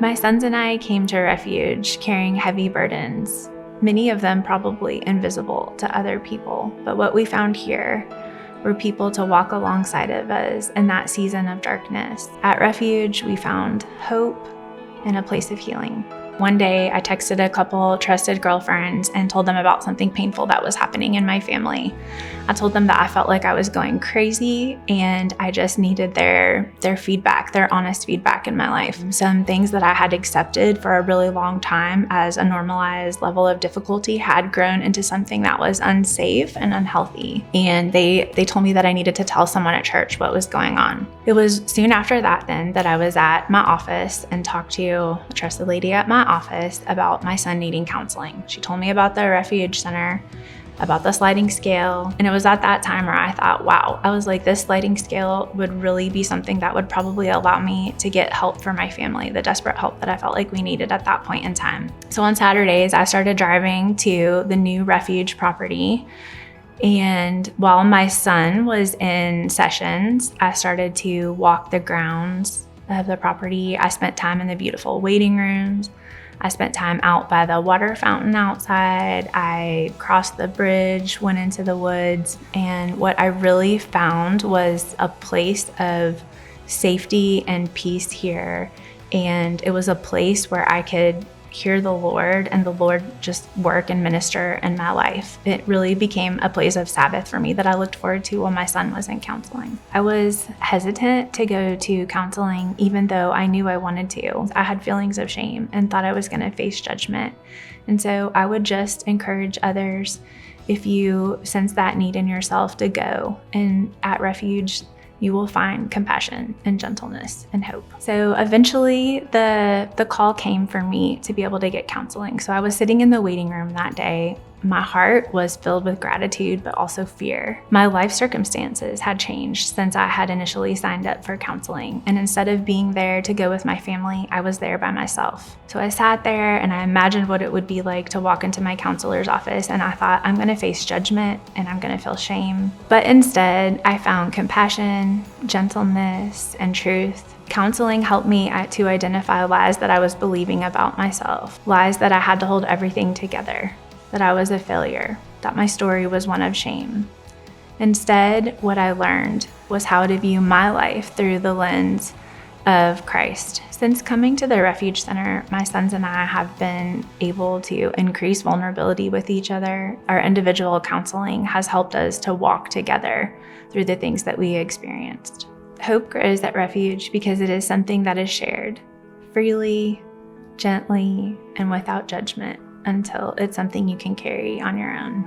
My sons and I came to Refuge carrying heavy burdens, many of them probably invisible to other people. But what we found here were people to walk alongside of us in that season of darkness. At Refuge, we found hope and a place of healing. One day, I texted a couple trusted girlfriends and told them about something painful that was happening in my family. I told them that I felt like I was going crazy and I just needed their feedback, their honest feedback in my life. Some things that I had accepted for a really long time as a normalized level of difficulty had grown into something that was unsafe and unhealthy. And they told me that I needed to tell someone at church what was going on. It was soon after that then that I was at my office and talked to a trusted lady at my office about my son needing counseling. She told me about the Refuge Center, about the sliding scale. And it was at that time where I thought, wow, I was like, this sliding scale would really be something that would probably allow me to get help for my family, the desperate help that I felt like we needed at that point in time. So on Saturdays, I started driving to the new Refuge property. And while my son was in sessions, I started to walk the grounds of the property. I spent time in the beautiful waiting rooms. I spent time out by the water fountain outside. I crossed the bridge, went into the woods, and what I really found was a place of safety and peace here. And it was a place where I could hear the Lord and the Lord just work and minister in my life. It really became a place of Sabbath for me that I looked forward to while my son was in counseling. I was hesitant to go to counseling even though I knew I wanted to. I had feelings of shame and thought I was going to face judgment. And so I would just encourage others, if you sense that need in yourself, to go. And at Refuge, you will find compassion and gentleness and hope. So eventually the call came for me to be able to get counseling. So I was sitting in the waiting room that day. My heart was filled with gratitude, but also fear. My life circumstances had changed since I had initially signed up for counseling. And instead of being there to go with my family, I was there by myself. So I sat there and I imagined what it would be like to walk into my counselor's office. And I thought, I'm gonna face judgment and I'm gonna feel shame. But instead, I found compassion, gentleness, and truth. Counseling helped me to identify lies that I was believing about myself, lies that I had to hold everything together, that I was a failure, that my story was one of shame. Instead, what I learned was how to view my life through the lens of Christ. Since coming to the Refuge Center, my sons and I have been able to increase vulnerability with each other. Our individual counseling has helped us to walk together through the things that we experienced. Hope grows at Refuge because it is something that is shared freely, gently, and without judgment, until it's something you can carry on your own.